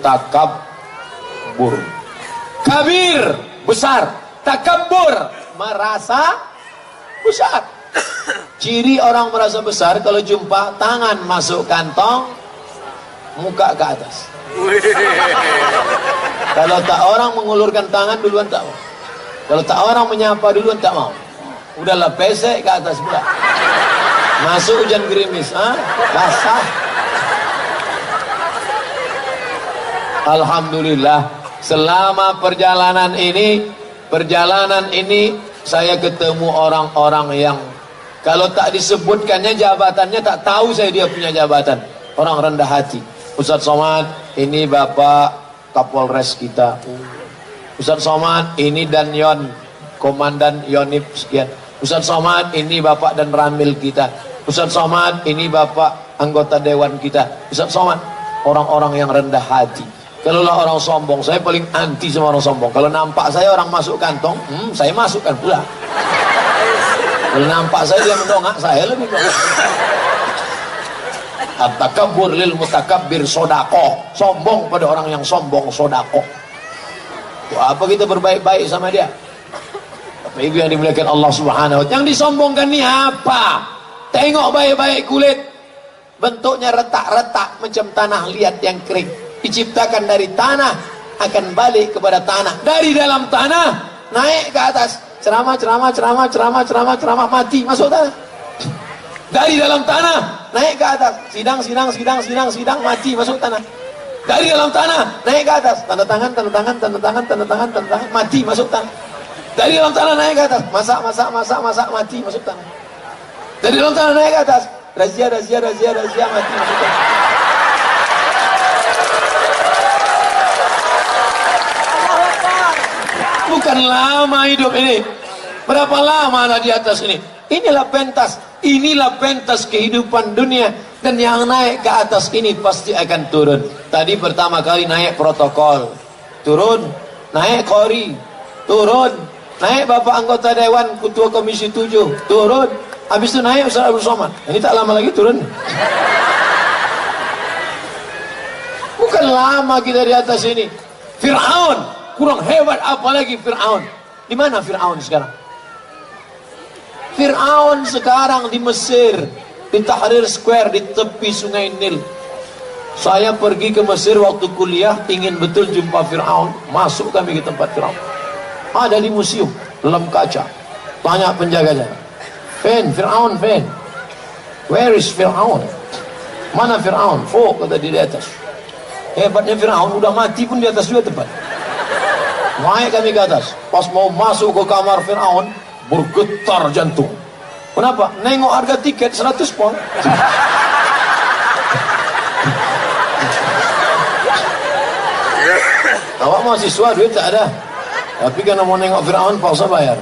takabbur. Kabir, besar. Takabbur, merasa besar. Ciri orang merasa besar kalau jumpa tangan masuk kantong, muka ke atas. Kalau tak orang mengulurkan tangan duluan tak mau. Kalau tak orang menyapa duluan tak mau. Udahlah pesek ke atas pula. Masuk hujan gerimis, basah. Alhamdulillah, selama perjalanan ini saya ketemu orang-orang yang kalau tak disebutkannya jabatannya tak tahu saya dia punya jabatan. Orang rendah hati. Ustadz Somad, ini Bapak Kapolres kita. Ustadz Somad, ini Danyon, Komandan Yonif sekian. Ustadz Somad, ini Bapak dan Ramil kita. Ustadz Somad, ini Bapak anggota dewan kita. Ustadz Somad, orang-orang yang rendah hati. Kalau lah orang sombong, saya paling anti sama orang sombong. Kalau nampak saya orang masuk kantong, saya masukkan pula. Kalau nampak saya dia mendongak, saya lebih dongak. At-takabbur lil mutakabbir sodakoh. Sombong pada orang yang sombong sodakoh. Wah, apa kita berbaik-baik sama dia? Bapak Ibu yang dimuliakan Allah Subhanahu wa ta'ala. Yang disombongkan ni apa? Tengok baik-baik kulit. Bentuknya retak-retak macam tanah liat yang kering. Diciptakan dari tanah, akan balik kepada tanah. Dari dalam tanah naik ke atas. Ceramah, mati masuk tanah. Dari dalam tanah naik ke atas. Sidang, mati masuk tanah. Dari dalam tanah naik ke atas. Tanda tangan, mati masuk tanah. Dari dalam tanah naik ke atas. Masak, mati masuk tanah. Dari dalam tanah naik ke atas. Razia, mati masuk tanah. Bukan lama hidup ini. Berapa lama anak di atas ini? Inilah pentas kehidupan dunia. Dan yang naik ke atas ini pasti akan turun. Tadi pertama kali naik protokol, turun. Naik kori, turun. Naik Bapak anggota dewan, ketua komisi 7, turun. Habis itu naik Ustaz Abdul Somad. Ini tak lama lagi turun. Bukan lama kita di atas ini. Fir'aun kurang hebat apalagi Fir'aun. Di mana Fir'aun sekarang? Fir'aun sekarang di Mesir, di Tahrir Square, di tepi sungai Nil. Saya pergi ke Mesir waktu kuliah, ingin betul jumpa Fir'aun. Masuk kami ke tempat Fir'aun. Ada di museum, dalam kaca. Tanya penjaganya, Fir'aun, where is Fir'aun? Mana Fir'aun? Oh, kata di atas. Hebatnya Fir'aun, udah mati pun di atas juga tempat. Naik kami ke atas. Pas mau masuk ke kamar Fir'aun, bergetar jantung. Kenapa? Nengok harga tiket 100 pound. Awak mahasiswa, duit tak ada. Tapi karena mau nengok Fir'aun, paksa bayar.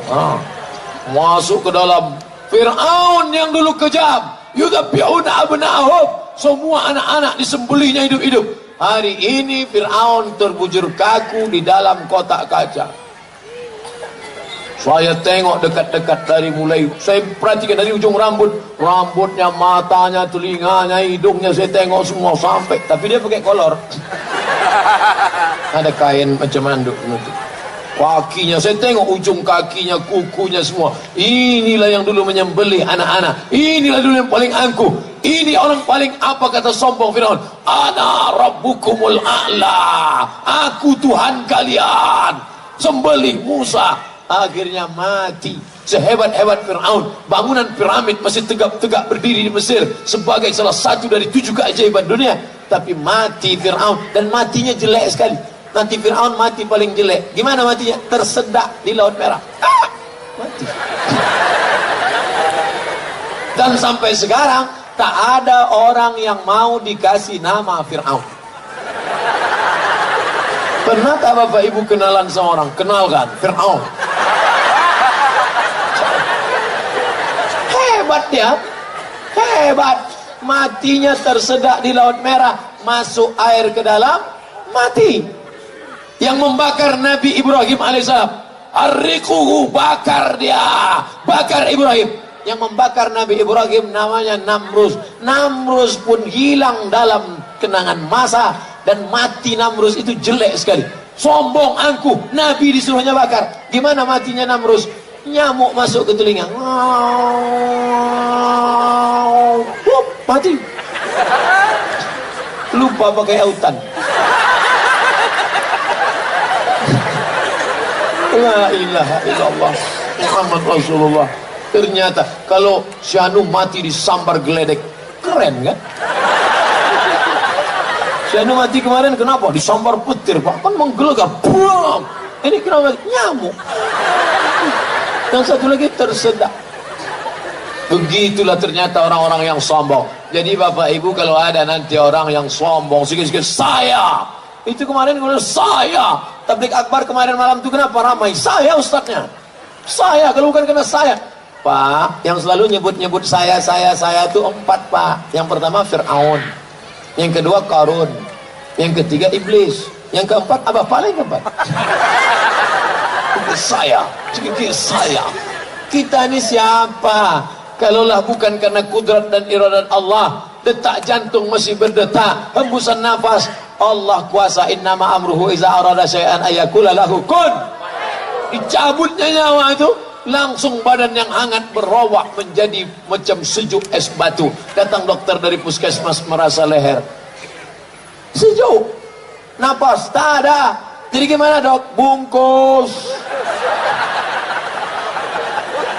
Masuk ke dalam. Fir'aun yang dulu kejam, yudhabbi'una abna'ahum, semua anak-anak disembelihnya hidup-hidup. Hari ini Fir'aun terbujur kaku di dalam kotak kaca. Saya tengok dekat-dekat dari mulai, saya perhatikan dari ujung rambutnya, matanya, telinganya, hidungnya, saya tengok semua sampai. Tapi dia pakai kolor. Ada kain macam manduk menutup. Kakinya, saya tengok ujung kakinya, kukunya semua. Inilah yang dulu menyembelih anak-anak. Inilah dulu yang paling angkuh. Ini orang paling apa kata sombong Fir'aun? Ana rabbukumul a'la. Aku Tuhan kalian. Sembelih Musa. Akhirnya mati. Sehebat-hebat Fir'aun, bangunan piramid masih tegak-tegak berdiri di Mesir sebagai salah satu dari 7 keajaiban dunia. Tapi mati Fir'aun, dan matinya jelek sekali. Nanti Fir'aun mati paling jelek. Gimana matinya? Tersedak di Laut Merah. Mati. Dan sampai sekarang tak ada orang yang mau dikasih nama Fir'aun. Pernah tak Bapak Ibu kenalan sama orang? Kenalkan, Fir'aun. Hebat dia. Hebat. Matinya tersedak di Laut Merah. Masuk air ke dalam, mati. Yang membakar Nabi Ibrahim alaihissalam. Arriquhu, bakar dia. Bakar Ibrahim. Yang membakar Nabi Ibrahim namanya Namrus. Namrus pun hilang dalam kenangan masa. dan mati Namrus itu jelek sekali. Sombong, angkuh, Nabi disuruhnya bakar. Gimana matinya Namrus? Nyamuk masuk ke telinga, mati. Lupa pakai autan. La ilaha illallah Muhammad Rasulullah. Ternyata kalau Syanu mati disambar geledek, keren kan? Syanu mati kemarin kenapa? Disambar petir, Pak. Kan menggelegar. Buang. Ini kenapa? Nyamuk. Yang satu lagi tersedak. Begitulah ternyata orang-orang yang sombong. Jadi Bapak Ibu kalau ada nanti orang yang sombong sikit-sikit, saya itu kemarin saya tablik akbar kemarin malam itu kenapa ramai? Saya ustadznya, saya. Kalau bukan karena saya, Pak, yang selalu nyebut-nyebut saya itu 4, Pak. Yang pertama Fir'aun, yang kedua Qarun, yang ketiga Iblis, yang keempat apa paling keempat? Saya, sedikit saya. Kita ini siapa? Kalaulah bukan karena kudrat dan iradat Allah, detak jantung masih berdetak, hembusan nafas, Allah kuasa. Innama amruhu iza arada syai'an ayakula lahu kun. Dicabutnya nyawa itu, langsung badan yang hangat berowak menjadi macam sejuk es batu. Datang dokter dari puskesmas merasa leher, sejuk, napas tak ada. Jadi gimana dok? Bungkus,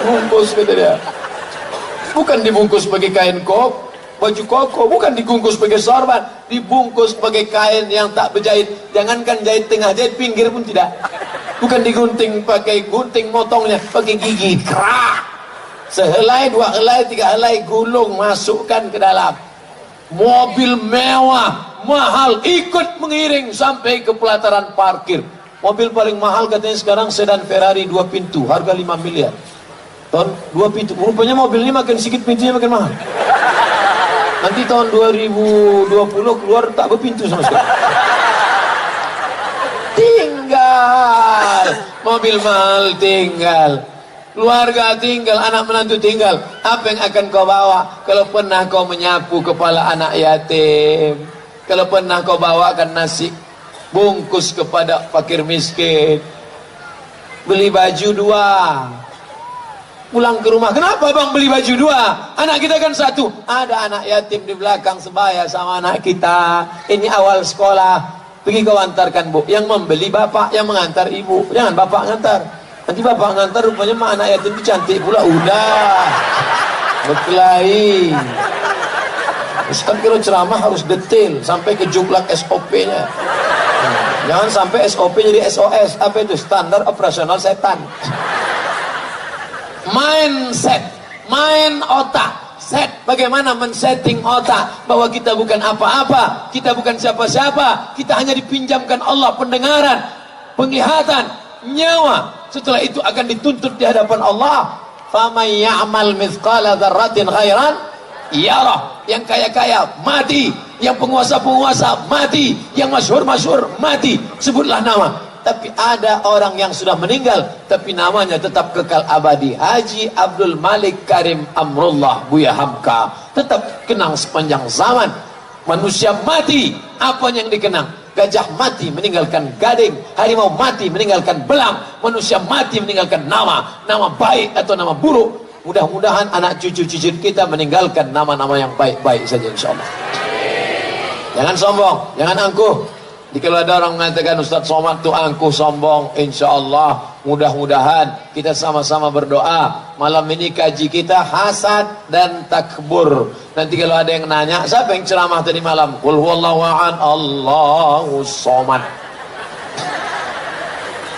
bungkus kata dia. Bukan dibungkus pakai kain baju koko, bukan dibungkus pakai sorban, dibungkus pakai kain yang tak berjahit. Jangankan jahit tengah, jahit pinggir pun tidak. Bukan digunting pakai gunting motongnya, pakai gigi kerak. Sehelai, 2 helai, 3 helai gulung masukkan ke dalam. Mobil mewah, mahal, ikut mengiring sampai ke pelataran parkir. Mobil paling mahal katanya sekarang sedan Ferrari 2 pintu, harga 5 miliar. Tahun 2 pintu, rupanya mobil ini makin sedikit pintunya makin mahal. Nanti tahun 2020 keluar tak berpintu sama sekali. Tinggal mobil mahal, tinggal keluarga, tinggal anak menantu, tinggal. Apa yang akan kau bawa? Kalau pernah kau menyapu kepala anak yatim, kalau pernah kau bawakan nasi bungkus kepada fakir miskin, beli baju 2, pulang ke rumah, kenapa bang beli baju 2? Anak kita kan 1. Ada anak yatim di belakang sebaya sama anak kita. Ini awal sekolah. Pergi kau antarkan, Bu. Yang membeli bapak, yang mengantar ibu. Jangan bapak ngantar. Nanti bapak ngantar rupanya mah anak yatim itu cantik pula. Udah berkelahi. Ustaz kalau ceramah harus detail sampai ke juklak SOP-nya. Jangan sampai SOP jadi SOS. Apa itu? Standar operasional setan. Mindset, main otak, set. Bagaimana men-setting otak bahwa kita bukan apa-apa, kita bukan siapa-siapa, kita hanya dipinjamkan Allah pendengaran, penglihatan, nyawa. Setelah itu akan dituntut di hadapan Allah. Faman ya'mal mithqala dzarratin khairan yarah. Yang kaya-kaya mati, yang penguasa-penguasa mati, yang masyhur-masyhur mati. Sebutlah nama. Tapi ada orang yang sudah meninggal tapi namanya tetap kekal abadi. Haji Abdul Malik Karim Amrullah Buya Hamka tetap kenang sepanjang zaman. Manusia mati, apa yang dikenang? Gajah mati meninggalkan gading, harimau mati meninggalkan belang, manusia mati meninggalkan nama baik atau nama buruk. Mudah-mudahan anak cucu-cucu kita meninggalkan nama-nama yang baik-baik saja insyaallah. Jangan sombong, jangan angkuh. Jadi kalau ada orang mengatakan Ustaz Somad itu angkuh, sombong, insya Allah mudah-mudahan kita sama-sama berdoa. Malam ini kaji kita hasad dan takbur. Nanti kalau ada yang nanya, siapa yang ceramah tadi malam? Qul huwallahu ahad, Allahus somad.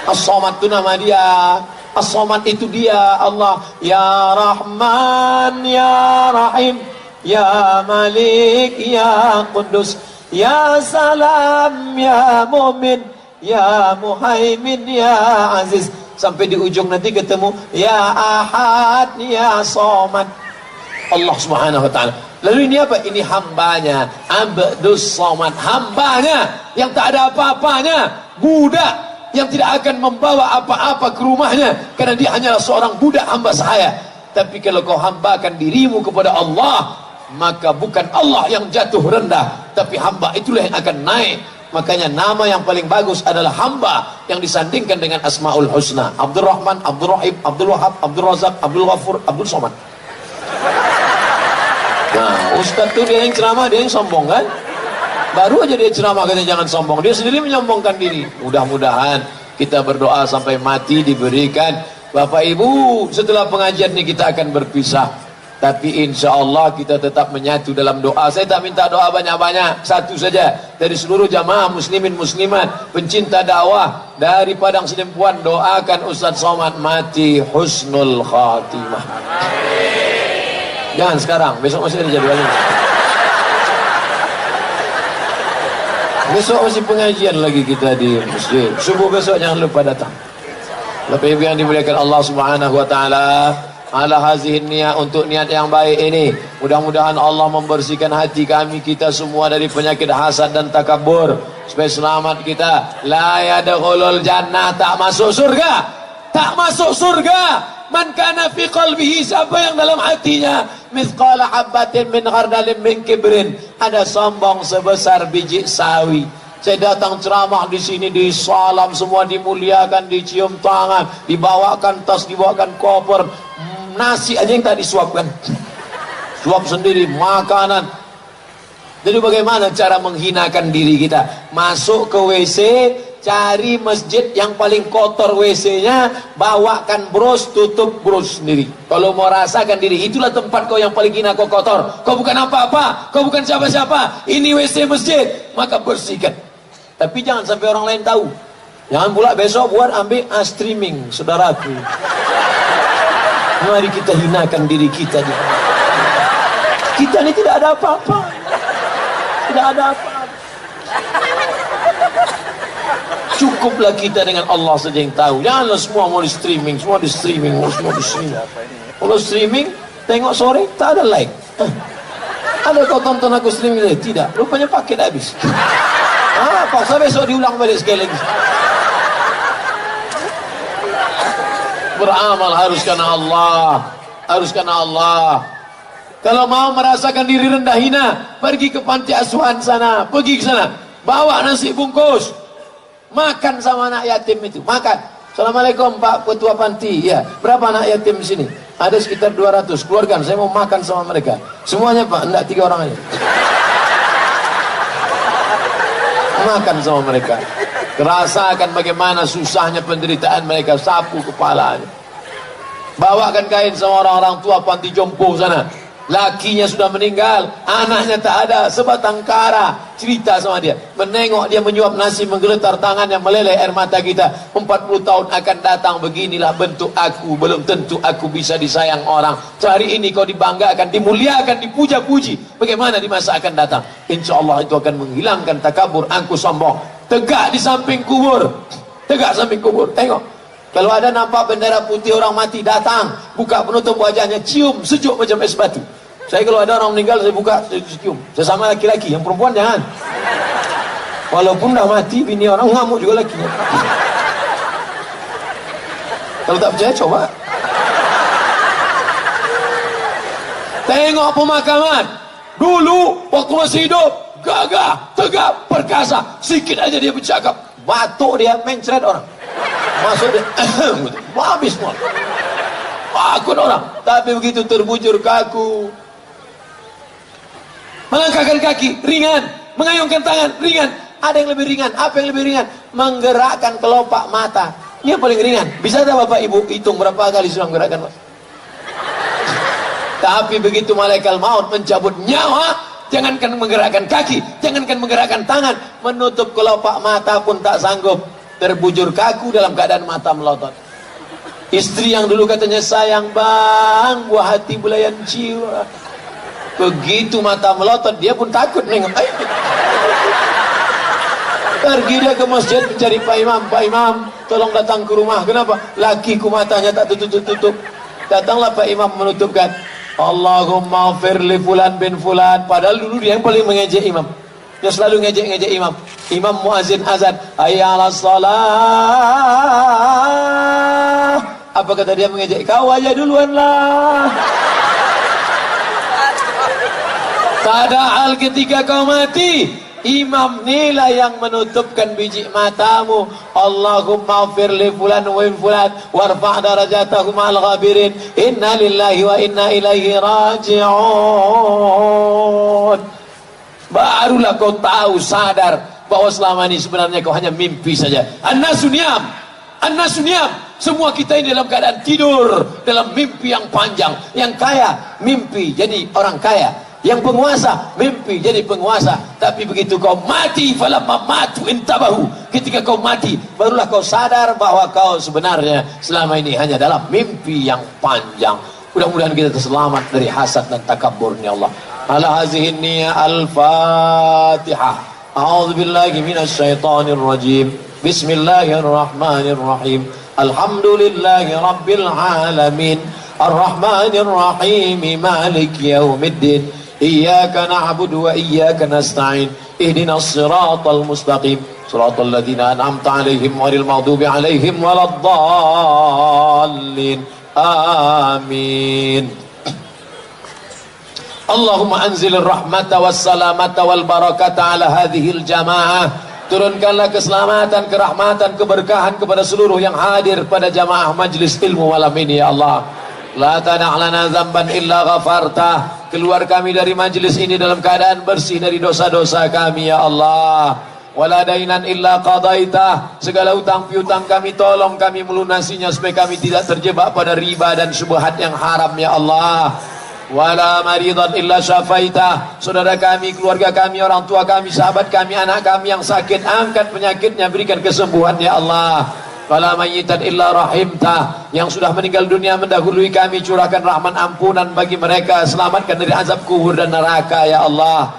As-Somad itu nama dia. As-Somad itu dia Allah. Ya Rahman, Ya Rahim, Ya Malik, Ya Qudus, Ya Salam, Ya Mu'min, Ya Muhaimin, Ya Aziz. Sampai di ujung nanti ketemu Ya Ahad, Ya Somad. Allah subhanahu wa ta'ala. Lalu ini apa? Ini hambanya, Abdus Somad, hambanya yang tak ada apa-apanya, budak yang tidak akan membawa apa-apa ke rumahnya karena dia hanyalah seorang budak hamba saya. Tapi kalau kau hambakan dirimu kepada Allah, maka bukan Allah yang jatuh rendah, tapi hamba itulah yang akan naik. Makanya nama yang paling bagus adalah hamba yang disandingkan dengan Asmaul Husna. Abdul Rahman, Abdul Rahim, Abdul Wahab, Abdul Razak, Abdul Ghafur, Abdul Somad. Nah, Ustaz tuh dia yang ceramah, dia yang sombong kan? Baru aja dia ceramah katanya jangan sombong, dia sendiri menyombongkan diri. Mudah-mudahan kita berdoa sampai mati diberikan. Bapak Ibu, setelah pengajian ini kita akan berpisah. Tapi insya Allah kita tetap menyatu dalam doa. Saya tak minta doa banyak-banyak, satu saja dari seluruh jamaah muslimin muslimat pencinta dakwah dari Padang Sidempuan, doakan Ustaz Somad mati husnul khatimah. Jangan sekarang, besok masih ada jadwalnya. Besok masih pengajian lagi kita di masjid. Subuh besok jangan lupa datang. Bapak Ibu yang dimuliakan Allah Subhanahu wa taala, ala hazihin niat, untuk niat yang baik ini mudah-mudahan Allah membersihkan hati kami kita semua dari penyakit hasad dan takabur supaya selamat kita. La yadkhulul jannah, tak masuk surga, tak masuk surga man kana fi qalbihi, siapa yang dalam hatinya mithqala habatin min khardalin min kibrin, ada sombong sebesar biji sawi. Saya datang ceramah di sini, disalam semua, dimuliakan, dicium tangan, dibawakan tas, dibawakan koper, nasi aja yang tak disuapkan, suap sendiri, makanan. Jadi bagaimana cara menghinakan diri kita? Masuk ke WC, cari masjid yang paling kotor WC-nya, bawakan bros, tutup bros sendiri. Kalau mau rasakan diri, itulah tempat kau yang paling hina, kau kotor, kau bukan apa-apa, kau bukan siapa-siapa, ini WC masjid, maka bersihkan. Tapi jangan sampai orang lain tahu. Jangan pula besok buat ambil streaming, saudaraku. Mari kita hinakan diri kita. Kita ini tidak ada apa-apa. Tidak ada apa-apa. Cukuplah kita dengan Allah saja yang tahu. Janganlah semua mau di streaming, semua di streaming, semua di streaming. Kalau streaming, tengok sore tak ada like. Ada kau tonton aku streaming? Tidak, rupanya paket habis. Paksa besok diulang balik sekali lagi. Beramal harus karena Allah, harus karena Allah. Kalau mau merasakan diri rendah hina, pergi ke panti asuhan sana, pergi ke sana, bawa nasi bungkus, makan sama anak yatim itu, makan. Assalamualaikum Pak Ketua Panti, ya berapa anak yatim di sini? Ada sekitar 200, keluarkan, saya mau makan sama mereka. Semuanya Pak, enggak 3 orang aja. Makan sama mereka, rasakan bagaimana susahnya penderitaan mereka, sapu kepalanya. Bawakan kain sama orang-orang tua panti jompo sana, lakinya sudah meninggal, anaknya tak ada, sebatang kara. Cerita sama dia, menengok dia menyuap nasi, menggeletar tangannya, meleleh air mata kita. 40 tahun akan datang, beginilah bentuk aku, belum tentu aku bisa disayang orang. Hari ini kau dibanggakan, dimuliakan, dipuja-puji, bagaimana di masa akan datang? Insya Allah itu akan menghilangkan takabur, angku sombong. Tegak di samping kubur, tegak samping kubur, tengok. Kalau ada nampak bendera putih orang mati, datang, buka penutup wajahnya, cium, sejuk macam es batu. Saya kalau ada orang meninggal, saya buka, saya cium. Sesama laki-laki, yang perempuan jangan. Walaupun dah mati, bini orang ngamuk juga lakinya. Kalau tak percaya, coba. Tengok pemakaman. Dulu, waktu masih hidup, gagah, tegap, perkasa. Sikit aja dia bercakap, batuk dia, mencret orang. Masuk dia, habis semua. Takut orang. Tapi begitu terbujur kaku, melangkahkan kaki, ringan. Mengayunkan tangan, ringan. Ada yang lebih ringan. Apa yang lebih ringan? Menggerakkan kelopak mata. Ini yang paling ringan. Bisa tak Bapak Ibu hitung berapa kali sudah menggerakkan mata? Tapi begitu malaikat maut mencabut nyawa, jangankan menggerakkan kaki, jangankan menggerakkan tangan, menutup kelopak mata pun tak sanggup. Terbujur kaku dalam keadaan mata melotot. Istri yang dulu katanya sayang bang, buah hati belayan jiwa, begitu mata melotot dia pun takut nengok. Pergi dia ke masjid mencari Pak Imam. Pak Imam tolong datang ke rumah. Kenapa? Lakiku matanya tak tutup-tutup. Datanglah Pak Imam menutupkan, Allahumma firli fulan bin fulan. Padahal dulu dia yang paling mengejek imam. Dia selalu ngejek-ngejek imam. Imam muazin azan, hayya 'alas shalah. Apa kata dia mengejek? Kau aja duluan lah. Padahal ketika kau mati, imam nila yang menutupkan biji matamu. Allahumma ighfir li fulan wa fulan warfa' darajatahum al ghabirin. Inna lillahi wa inna ilaihi raji'un. Barulah kau tahu, sadar bahwa selama ini sebenarnya kau hanya mimpi saja. An-nasu niyam, an-nasu niyam. Semua kita ini dalam keadaan tidur, dalam mimpi yang panjang. Yang kaya mimpi jadi orang kaya, yang penguasa mimpi jadi penguasa. Tapi begitu kau mati, falamma matu intabahu, ketika kau mati barulah kau sadar bahwa kau sebenarnya selama ini hanya dalam mimpi yang panjang. Mudah-mudahan kita terselamat dari hasad dan takabburnya Allah. Ala hazihi niyya al-Fatihah. A'udzu billahi minasy syaithanir rajim. Bismillahirrahmanirrahim. Alhamdulillahi rabbil alamin. Ar-Rahmanir Rahim. Maliki yaumiddin. Iyyaka na'budu wa iyyaka nasta'in. Ihdinas siratal mustaqim. Siratal ladzina an'amta 'alaihim ghairil maghdubi 'alaihim waladdallin. Amin. Allahumma anzilir rahmata wassalamata wal barakata ala hadhil jamaah. Turunkanlah keselamatan, kerahmatan, keberkahan kepada seluruh yang hadir pada jamaah majlis ilmu malam ini ya Allah. La tana' lana dzamban illa ghafartah. Keluar kami dari majlis ini dalam keadaan bersih dari dosa-dosa kami ya Allah. Wala dainan illa qadaitah. Segala utang piutang kami tolong kami melunasinya supaya kami tidak terjebak pada riba dan syubhat yang haram ya Allah. Wala maridan illa syafaitah. Saudara kami, keluarga kami, orang tua kami, sahabat kami, anak kami yang sakit, angkat penyakitnya, berikan kesembuhan ya Allah. Wala mayyitan illa rahimtah. Yang sudah meninggal dunia mendahului kami, curahkan rahmat ampunan bagi mereka, selamatkan dari azab kubur dan neraka ya Allah.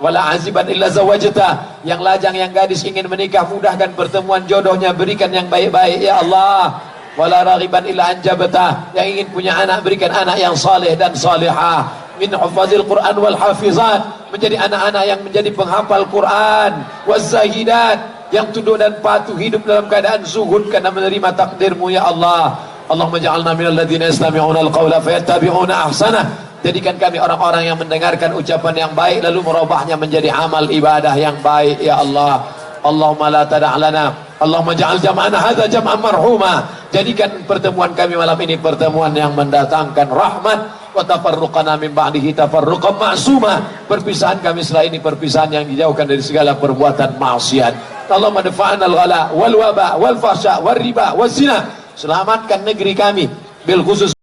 Wala aziban illa zawajtah. Yang lajang, yang gadis ingin menikah, mudahkan pertemuan jodohnya, berikan yang baik-baik ya Allah. Wala raghiban illa anjabtah. Yang ingin punya anak, berikan anak yang saleh dan salihah. Min hufazil Quran wal hafizat. Menjadi anak-anak yang menjadi penghafal Quran. Wazahidat, yang tunduk dan patuh, hidup dalam keadaan zuhud karena menerima takdirmu ya Allah. Allahumma ja'alna minal ladzina yastami'una al-qawla fayattabi'una ahsanah. Jadikan kami orang-orang yang mendengarkan ucapan yang baik lalu merubahnya menjadi amal ibadah yang baik ya Allah. Allahumma la tada' lana, Allahumma ja'al jam'ana hadza jam'an marhuma. Jadikan pertemuan kami malam ini pertemuan yang mendatangkan rahmat. Wa tafarruqana min ba'dihi tafarruqan ma'suma. Perpisahan kami setelah ini perpisahan yang dijauhkan dari segala perbuatan maksiat. Allahumma dafa'na al-ghala wal waba wal fahsya wal riba wal zina. Selamatkan negeri kami bil khusus